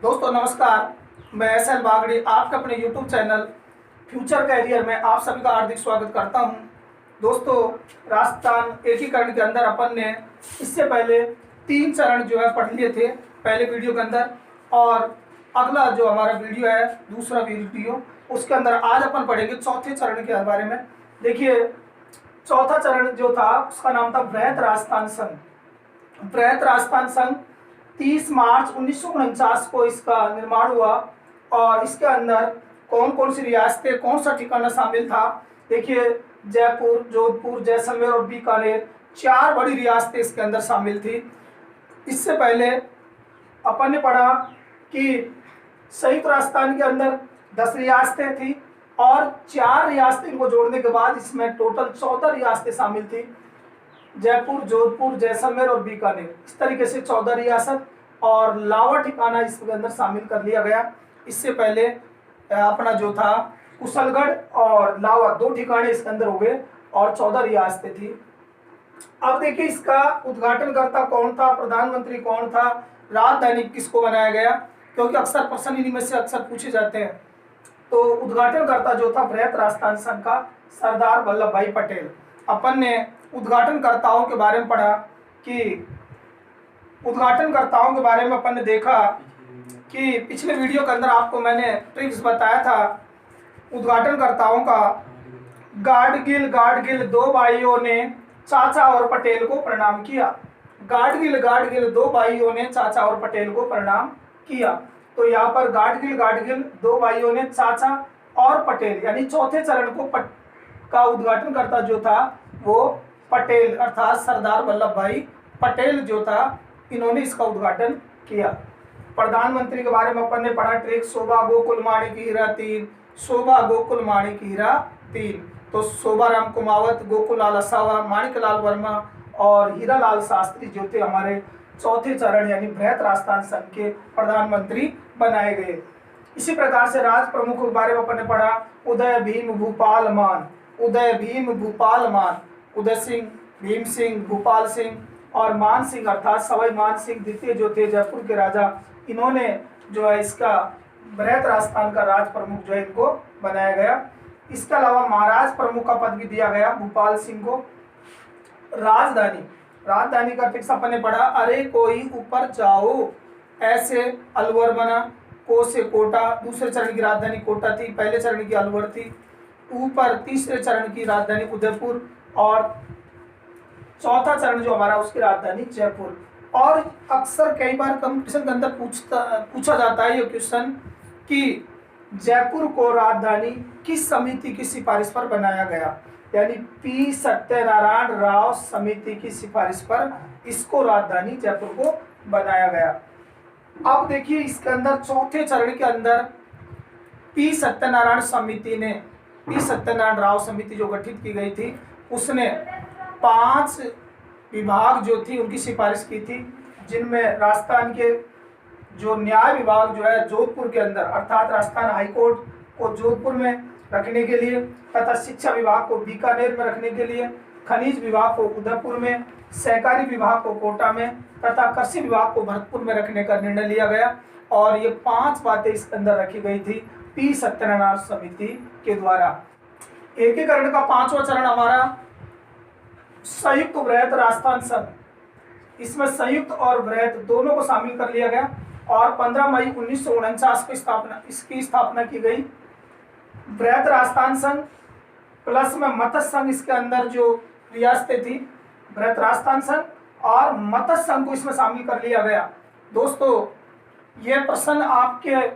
दोस्तों नमस्कार, मैं एस.एल. बागड़ी आपके अपने YouTube चैनल फ्यूचर कैरियर में आप सभी का हार्दिक स्वागत करता हूं। दोस्तों, राजस्थान एकीकरण के अंदर अपन ने इससे पहले 3 चरण जो है पढ़ लिए थे पहले वीडियो के अंदर, और अगला जो हमारा वीडियो है दूसरा वीडियो उसके अंदर आज अपन पढ़ेंगे चौथे चरण के बारे में। देखिए, चौथा चरण जो था उसका नाम था बृहत राजस्थान संघ। बृहत राजस्थान संघ 30 मार्च 1949 को इसका निर्माण हुआ और इसके अंदर कौन कौन सी रियासतें, कौन सा ठिकाना शामिल था। देखिए, जयपुर, जोधपुर, जैसलमेर और बीकानेर 4 बड़ी रियासतें इसके अंदर शामिल थी। इससे पहले अपन ने पढ़ा कि संयुक्त राजस्थान के अंदर 10 रियासतें थी और 4 रियासतें को जोड़ने के बाद इसमें टोटल 14 रियासतें शामिल थी। जयपुर, जोधपुर, जैसलमेर और बीकानेर, इस तरीके से 14 रियासत और लावा ठिकाना इसके अंदर शामिल कर लिया गया। इससे पहले अपना जो था कुशलगढ़ और लावा 2 ठिकाने इसके अंदर हो गए और 14 रियासतें थी। अब देखिए, इसका उद्घाटनकर्ता कौन था, प्रधानमंत्री कौन था, राजधानी किसको बनाया गया, क्योंकि अक्सर प्रश्न इन्हीं में से अक्सर पूछे जाते हैं। तो उद्घाटनकर्ता जो था बृहत राजस्थान संघ का सरदार वल्लभ भाई पटेल। अपन ने उद्घाटनकर्ताओं के बारे में पढ़ा कि उद्घाटनकर्ताओं के बारे में अपन ने देखा कि पिछले वीडियो के अंदर आपको मैंने ट्रिक्स बताया था उद्घाटनकर्ताओं का। गाडगिल 2 भाइयों ने चाचा और पटेल को प्रणाम किया। गाडगिल 2 भाइयों ने चाचा और पटेल को प्रणाम किया। तो यहाँ पर गाडगिल 2 भाइयों ने चाचा और पटेल, यानी चौथे चरण को का उद्घाटनकर्ता जो था वो पटेल अर्थात सरदार वल्लभ भाई पटेल जो था, इन्होंने इसका उद्घाटन किया। प्रधानमंत्री के बारे में अपन ने पढ़ा ट्रिक, शोभा गोकुल माणिक हीरा 3, शोभा गोकुल माणिक हीरा 3। तो शोभा राम कुमावत, गोकुल लाल असावा, माणिक लाल वर्मा और हीरा लाल शास्त्री जो थे हमारे चौथे चरण यानी बृहत राजस्थान संघ के प्रधानमंत्री बनाए गए। इसी प्रकार से राज प्रमुखों के बारे में अपन ने पढ़ा उदय भीम भूपाल मान, उदय भीम भूपाल मान, उदय सिंह, भीम सिंह, भूपाल सिंह और मान सिंह अर्थात सवाई मान सिंह द्वितीय जो थे जयपुर के राजा, इन्होंने जो है इसका बृहत राजस्थान का राज प्रमुख जो है इनको बनाया गया। इसके अलावा महाराज प्रमुख का पद भी दिया गया भूपाल सिंह को। राजधानी का टिप्स अपन ने पढ़ा, अरे कोई ऊपर जाओ ऐसे अलवर बना, को से कोटा, दूसरे चरण की राजधानी कोटा थी, पहले चरण की अलवर थी, ऊपर तीसरे चरण की राजधानी उदयपुर और चौथा चरण जो हमारा उसकी राजधानी जयपुर। और अक्सर कई बार कंपटीशन के अंदर पूछा जाता है ये क्वेश्चन कि जयपुर को राजधानी किस समिति की सिफारिश पर बनाया गया, यानी पी सत्यनारायण राव समिति की सिफारिश पर इसको राजधानी जयपुर को बनाया गया। अब देखिए, इसके अंदर चौथे चरण के अंदर पी सत्यनारायण राव समिति जो गठित की गई थी उसने 5 विभाग जो थी उनकी सिफारिश की थी, जिनमें राजस्थान के जो न्याय विभाग जो है जोधपुर के अंदर अर्थात राजस्थान हाईकोर्ट को जोधपुर में रखने के लिए, तथा शिक्षा विभाग को बीकानेर में रखने के लिए, खनिज विभाग को उदयपुर में, सहकारी विभाग को कोटा में तथा कृषि विभाग को भरतपुर में रखने का निर्णय लिया गया। और ये 5 बातें इसके अंदर रखी गई थी पी सत्यनारायण समिति के द्वारा। एकीकरण का 5वां चरण हमारा संयुक्त बृहत राजस्थान संघ, इसमें संयुक्त और बृहत दोनों को शामिल कर लिया गया और 15 मई 1949 को इसकी स्थापना की गई। बृहत राजस्थान संघ प्लस में मत्स्य संघ, इसके अंदर जो रियासतें थी बृहत राजस्थान संघ और मत्स्य संघ को इसमें शामिल कर लिया गया। दोस्तों, यह प्रश्न आपके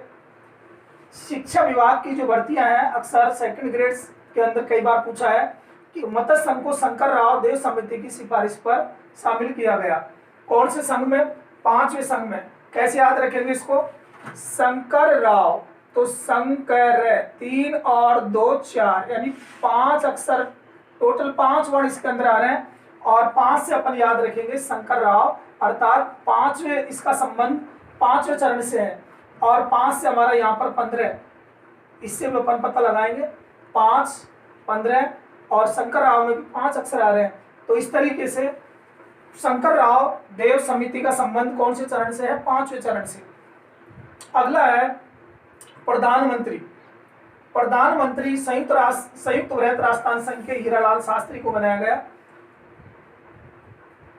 शिक्षा विभाग की जो भर्तियां हैं अक्सर सेकंड ग्रेड के अंदर कई बार पूछा है कि मत्स्य संघ को शंकर राव देव समिति की सिफारिश पर शामिल किया गया। कौन से संघ में? 5वें संघ में। कैसे याद रखेंगे इसको? शंकर राव, तो शंकर 3 और 2 4 यानी 5 अक्षर, टोटल 5 वर्ण इसके अंदर आ रहे हैं और 5 से अपन याद रखेंगे शंकर राव अर्थात 5वें, इसका संबंध 5वें चरण से है और 5 से हमारा यहाँ पर 15, इससे भी अपन पता लगाएंगे 5, 15 और शंकर राव में भी 5 अक्षर आ रहे हैं। तो इस तरीके से शंकर राव देव समिति का संबंध कौन से चरण से है? 5वें चरण से। अगला है प्रधानमंत्री। प्रधानमंत्री संयुक्त वृहत राजस्थान संघ के हीरालाल शास्त्री को बनाया गया।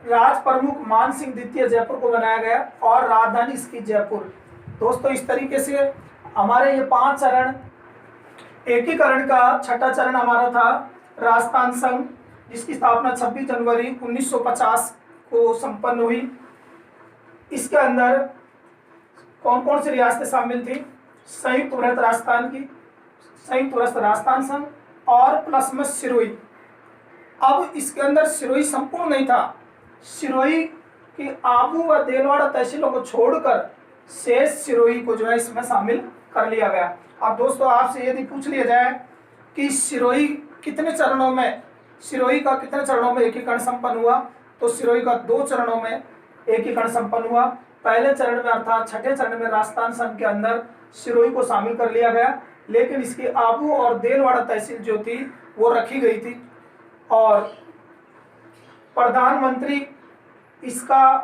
राज प्रमुख मान सिंह द्वितीय जयपुर को बनाया गया और राजधानी इसकी जयपुर। दोस्तों इस तरीके से हमारे ये 5 चरण, एकीकरण का छठा चरण हमारा था राजस्थान संघ, जिसकी स्थापना 26 जनवरी 1950 को संपन्न हुई। इसके अंदर कौन कौन सी रियासतें शामिल थी? संयुक्त वृहत राजस्थान की, संयुक्त वृहत राजस्थान संघ और प्लस में सिरोही। अब इसके अंदर सिरोही संपूर्ण नहीं था, सिरोही की आबू व देलवाड़ा तहसीलों को छोड़कर शेष सिरोही को जो है इसमें शामिल कर लिया गया। अब दोस्तों आपसे यदि पूछ लिया जाए कि सिरोही कितने चरणों में, सिरोही का कितने चरणों में एकीकरण संपन्न हुआ, तो सिरोही का 2 चरणों में एकीकरण संपन्न हुआ। पहले चरण में अर्थात छठे चरण में राजस्थान संघ के अंदर सिरोही को शामिल कर लिया गया, लेकिन इसकी आबू और देलवाड़ा तहसील जो थी वो रखी गई थी। और प्रधानमंत्री, इसका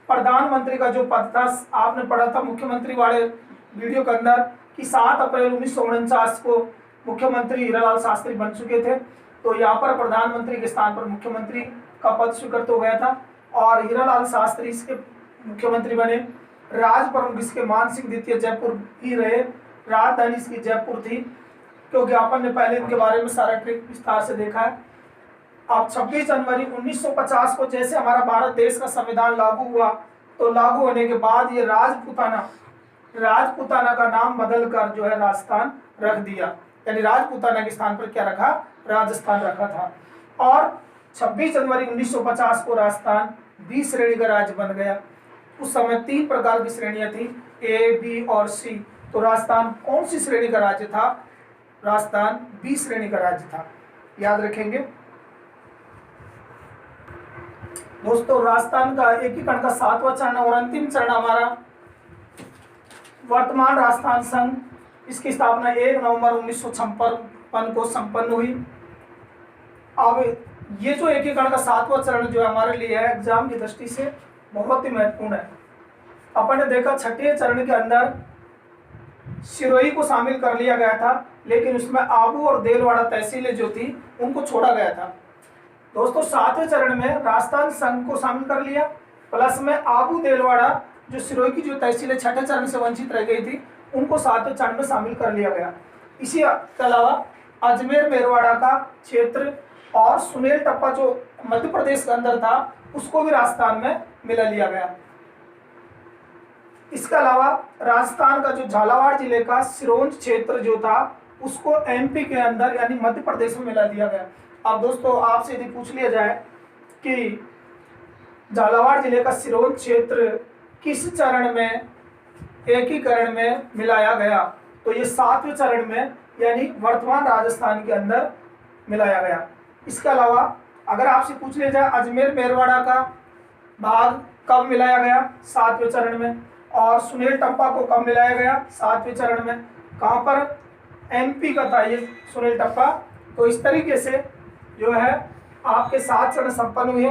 प्रधानमंत्री का जो पद था आपने पढ़ा था मुख्यमंत्री वाले वीडियो के अंदर कि 7 अप्रैल 1949 को मुख्यमंत्री हीरालाल शास्त्री बन चुके थे। तो यहाँ पर प्रधानमंत्री के स्थान पर मुख्यमंत्री का पद स्वीकृत हो गया था और हीरालाल शास्त्री इसके मुख्यमंत्री बने। राज प्रमुख इसके मान सिंह द्वितीय जयपुर ही रहे, राजधानी इसकी जयपुर थी, क्योंकि अपन ने पहले इनके बारे में सारा ट्रिक विस्तार से देखा है। अब 26 जनवरी 1950 को जैसे हमारा भारत देश का संविधान लागू हुआ, तो लागू होने के बाद ये राजपूताना का नाम बदलकर जो है राजस्थान रख दिया, यानी राजपूताना के स्थान पर क्या रखा? राजस्थान रखा था। और 26 जनवरी 1950 को राजस्थान बी श्रेणी का राज्य बन गया। उस समय 3 प्रकार की श्रेणियां थी, ए, बी और सी। तो राजस्थान कौन सी श्रेणी का राज्य था? राजस्थान बी श्रेणी का राज्य था, याद रखेंगे। दोस्तों राजस्थान का एकीकरण का 7वां चरण और अंतिम चरण हमारा वर्तमान राजस्थान संघ, इसकी स्थापना 1 नवंबर 1956 को संपन्न हुई। अब ये जो एकीकरण का 7वां चरण जो हमारे लिए है एग्जाम की दृष्टि से बहुत ही महत्वपूर्ण है। अपन ने देखा छठे चरण के अंदर सिरोही को शामिल कर लिया गया था, लेकिन उसमें आबू और देलवाड़ा तहसीलें जो थी उनको छोड़ा गया था। दोस्तों 7वें चरण में राजस्थान संघ को शामिल कर लिया, प्लस में आबू देलवाड़ा जो सिरोही की जो तहसीलें छठे चरण से वंचित रह गई थी उनको 7वें चरण में शामिल कर लिया गया। इसी के अलावा अजमेर मेरवाड़ा का क्षेत्र और सुनेल टप्पा जो मध्य प्रदेश के अंदर था उसको भी राजस्थान में मिला लिया गया। इसके अलावा राजस्थान का जो झालावाड़ जिले का सिरोंज क्षेत्र जो था उसको एमपी के अंदर यानी मध्य प्रदेश में मिला दिया गया। अब दोस्तों आपसे यदि पूछ लिया जाए कि झालावाड़ जिले का सिरोंज क्षेत्र किस चरण में एकीकरण में मिलाया गया, तो ये 7वें चरण में यानी वर्तमान राजस्थान के अंदर मिलाया गया। इसके अलावा अगर आपसे पूछ लिया जाए अजमेर मेरवाड़ा का भाग कब मिलाया गया? 7वें चरण में। और सुनेल टप्पा को कब मिलाया गया? 7वें चरण में। कहाँ पर? एमपी का था ये सुनेल टप्पा। तो इस तरीके से जो है आपके 7 चरण संपन्न हुए।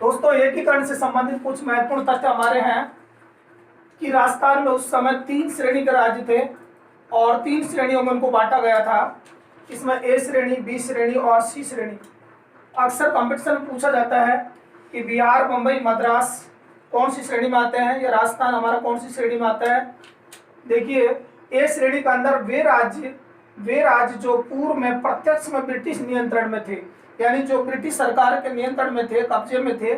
दोस्तों एकीकरण से संबंधित कुछ महत्वपूर्ण तथ्य हमारे हैं कि राजस्थान में उस समय 3 श्रेणी के राज्य थे और 3 श्रेणियों में उनको बांटा गया था। इसमें ए श्रेणी, बी श्रेणी और सी श्रेणी। अक्सर कंपटीशन में पूछा जाता है कि बिहार, मुंबई, मद्रास कौन सी श्रेणी में आते हैं या राजस्थान हमारा कौन सी श्रेणी में आता है। देखिए ए श्रेणी के अंदर वे राज्य जो पूर्व में प्रत्यक्ष में ब्रिटिश नियंत्रण में थे, यानी जो ब्रिटिश सरकार के नियंत्रण में थे, कब्जे में थे,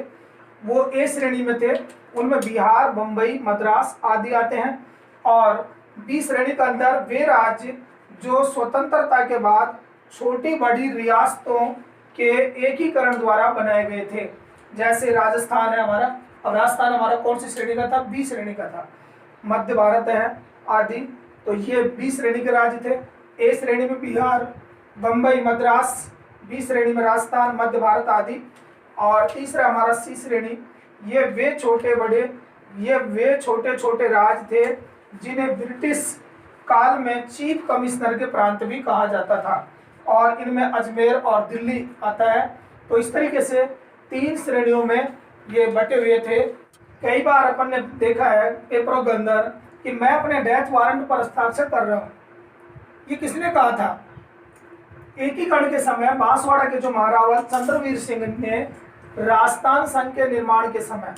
वो ए श्रेणी में थे। उनमें बिहार, मुंबई, मद्रास आदि आते हैं। और बी श्रेणी के अंदर वे राज्य जो स्वतंत्रता के बाद छोटी बड़ी रियासतों के एकीकरण द्वारा बनाए गए थे, जैसे राजस्थान है हमारा। और राजस्थान हमारा कौन सी श्रेणी का था? बी श्रेणी का था। मध्य भारत है आदि, तो ये बी श्रेणी के राज्य थे। ए श्रेणी में बिहार, मुंबई, मद्रास, बी श्रेणी में राजस्थान, मध्य भारत आदि। और तीसरा हमारा सी श्रेणी, ये वे छोटे छोटे राज्य थे जिन्हें ब्रिटिश काल में चीफ कमिश्नर के प्रांत भी कहा जाता था, और इनमें अजमेर और दिल्ली आता है। तो इस तरीके से 3 श्रेणियों में ये बटे हुए थे कई बार अपन ने देखा है पेपरों के अंदर कि मैं अपने डेथ वारंट पर हस्ताक्षर कर रहा हूँ। ये किसने कहा था? एकीकरण के समय बांसवाड़ा के जो महारावल चंद्रवीर सिंह ने राजस्थान संघ के निर्माण के समय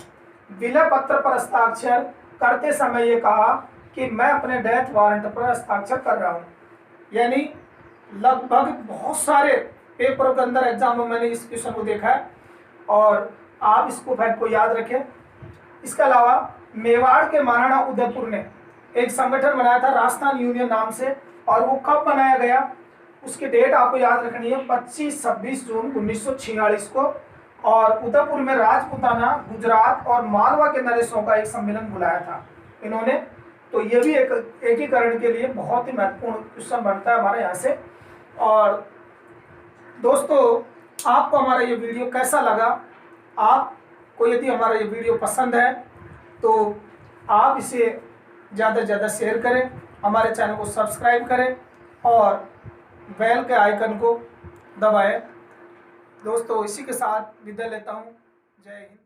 विलय पत्र पर हस्ताक्षर करते समय ये कहा कि मैं अपने डेथ वारंट पर हस्ताक्षर कर रहा हूँ। यानी लगभग बहुत सारे पेपरों के अंदर एग्जाम में मैंने इस क्वेश्चन को देखा है और आप इसको फैक्ट को याद रखें। इसके अलावा मेवाड़ के महाराणा उदयपुर ने एक संगठन बनाया था राजस्थान यूनियन नाम से, और वो कब बनाया गया उसकी डेट आपको याद रखनी है, 25-26 जून 1946 को। और उदयपुर में राजपूताना, गुजरात और मालवा के नरेशों का एक सम्मेलन बुलाया था इन्होंने। तो ये भी एक एकीकरण के लिए बहुत ही महत्वपूर्ण क्वेश्चन बनता है हमारे यहाँ से। और दोस्तों, आपको हमारा ये वीडियो कैसा लगा? आपको यदि हमारा ये वीडियो पसंद है तो आप इसे ज़्यादा से ज़्यादा शेयर करें, हमारे चैनल को सब्सक्राइब करें और बेल के आइकन को दबाएं। दोस्तों, इसी के साथ विदा लेता हूँ। जय हिंद।